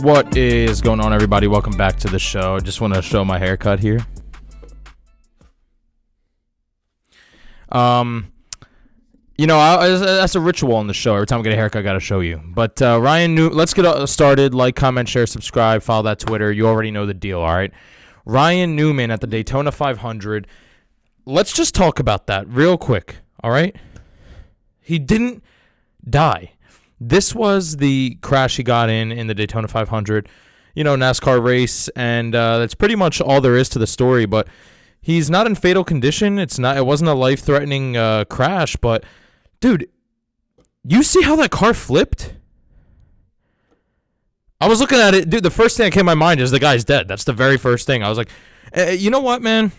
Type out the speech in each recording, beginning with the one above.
What is going on, everybody? Welcome back to the show. Just want to show my haircut here. That's a ritual on the show. Every time I get a haircut, I got to show you. But let's get started. Like, comment, share, subscribe, follow that Twitter. You already know the deal, all right? Ryan Newman at the Daytona 500. Let's just talk about that real quick, all right? He didn't die. This was the crash he got in the Daytona 500, NASCAR race, and that's pretty much all there is to the story. But he's not in fatal condition. It wasn't a life-threatening crash, but dude, you see how that car flipped? I was looking at it, dude. The first thing that came to my mind is the guy's dead. That's the very first thing. I was like, you know what, man?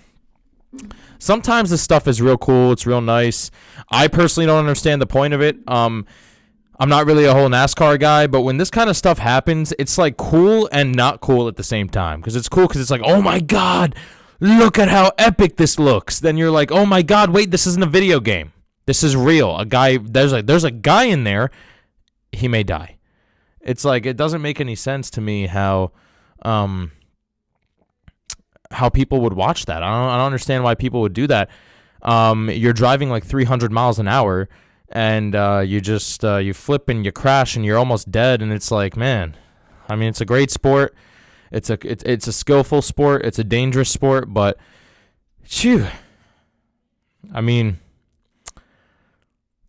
Sometimes this stuff is real cool. It's real nice. I personally don't understand the point of it. I'm not really a whole NASCAR guy, but when this kind of stuff happens, it's like cool and not cool at the same time. Because it's cool because it's like, oh my God, look at how epic this looks. Then you're like, oh my God, wait, this isn't a video game. This is real. There's a guy in there. He may die. It's like, it doesn't make any sense to me how people would watch that. I don't understand why people would do that. You're driving like 300 miles an hour. And you flip and you crash and you're almost dead, and it's like, man, I mean, it's a great sport. It's a skillful sport. It's a dangerous sport, but phew. I mean,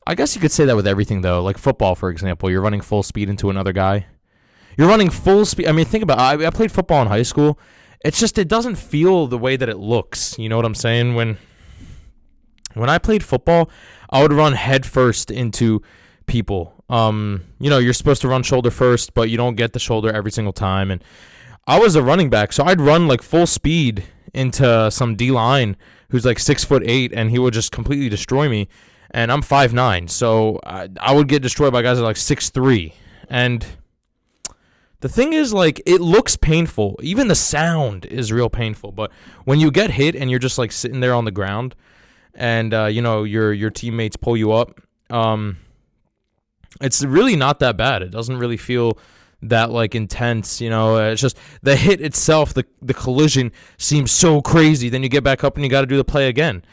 I guess you could say that with everything though. Like football, for example, you're running full speed into another guy. You're running full speed. I mean, think about it. I played football in high school. It's just, it doesn't feel the way that it looks. You know what I'm saying? When I played football, I would run head first into people. You're supposed to run shoulder first, but you don't get the shoulder every single time. And I was a running back, so I'd run like full speed into some D-line who's like 6'8", and he would just completely destroy me. And I'm 5'9", so I would get destroyed by guys that are like 6'3". And the thing is, like, it looks painful. Even the sound is real painful. But when you get hit and you're just like sitting there on the ground, and your teammates pull you up, it's really not that bad. It doesn't really feel that like intense. It's just the hit itself, the collision seems so crazy. Then you get back up and you got to do the play again.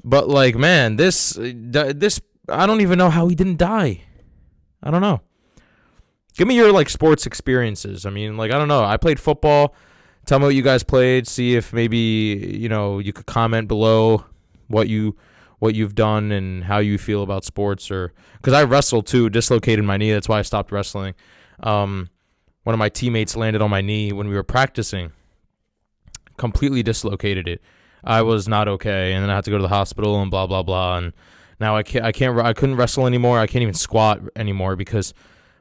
But like, man, this I don't even know how he didn't die. I don't know. Give me your like sports experiences. I mean, like, I don't know. I played football. Tell me what you guys played. See if maybe you could comment below what you've done and how you feel about sports. Or because I wrestled too, dislocated my knee. That's why I stopped wrestling. One of my teammates landed on my knee when we were practicing, completely dislocated it. I was not okay, and then I had to go to the hospital and blah blah blah. And now I couldn't wrestle anymore. I can't even squat anymore because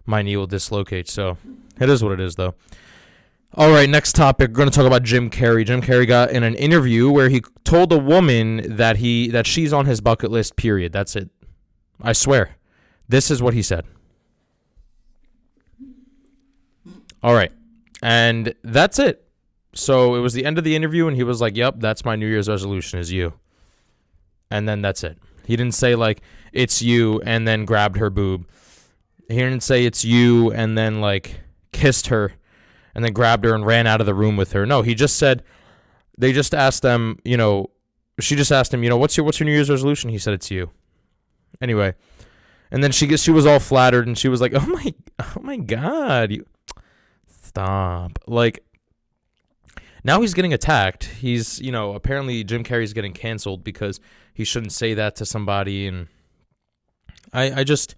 my knee will dislocate. So it is what it is, though. All right, next topic. We're going to talk about Jim Carrey. Jim Carrey got in an interview where he told a woman that she's on his bucket list, period. That's it. I swear. This is what he said. All right. And that's it. So it was the end of the interview, and he was like, yep, that's my New Year's resolution is you. And then that's it. He didn't say, like, it's you, and then grabbed her boob. He didn't say it's you, and then, like, kissed her, and then grabbed her and ran out of the room with her. No, he just said, they just asked them, she just asked him, what's your New Year's resolution? He said, it's you. Anyway, and then she was all flattered, and she was like, oh my God, stop. Like, now he's getting attacked. He's, apparently Jim Carrey's getting canceled because he shouldn't say that to somebody, and I don't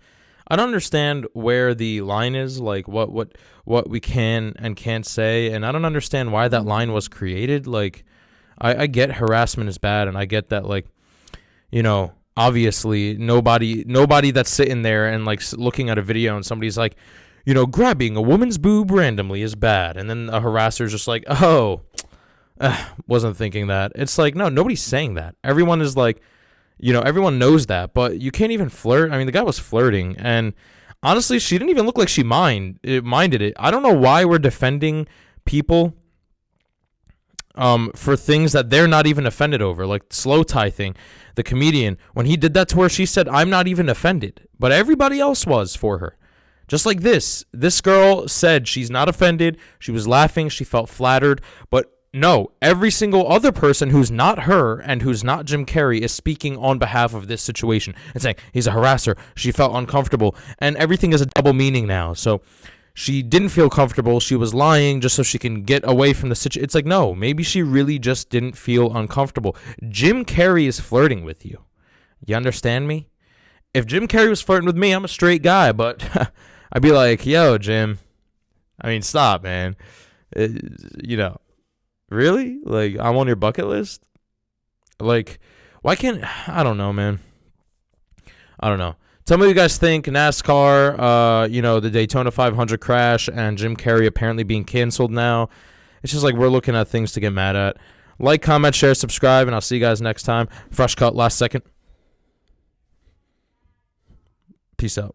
understand where the line is, like what we can and can't say, and I don't understand why that line was created. Like, I get harassment is bad, and I get that, like, obviously nobody that's sitting there and like looking at a video and somebody's like, grabbing a woman's boob randomly is bad, and then a harasser's just like, wasn't thinking that. It's like, no, nobody's saying that. Everyone is like, everyone knows that, but you can't even flirt. I mean, the guy was flirting, and honestly, she didn't even look like she minded it. I don't know why we're defending people for things that they're not even offended over, like Slow Tie thing. The comedian, when he did that to her, she said, I'm not even offended, but everybody else was for her. Just like this girl said she's not offended. She was laughing. She felt flattered. But no, every single other person who's not her and who's not Jim Carrey is speaking on behalf of this situation and saying he's a harasser. She felt uncomfortable, and everything is a double meaning now. So she didn't feel comfortable. She was lying just so she can get away from the situation. It's like, no, maybe she really just didn't feel uncomfortable. Jim Carrey is flirting with you. You understand me? If Jim Carrey was flirting with me, I'm a straight guy, but I'd be like, yo, Jim, I mean, stop, man. Really? Like, I'm on your bucket list? Like, why can't... I don't know, man. I don't know. Tell me what you guys think. NASCAR, the Daytona 500 crash and Jim Carrey apparently being canceled now. It's just like we're looking at things to get mad at. Like, comment, share, subscribe, and I'll see you guys next time. Fresh cut, last second. Peace out.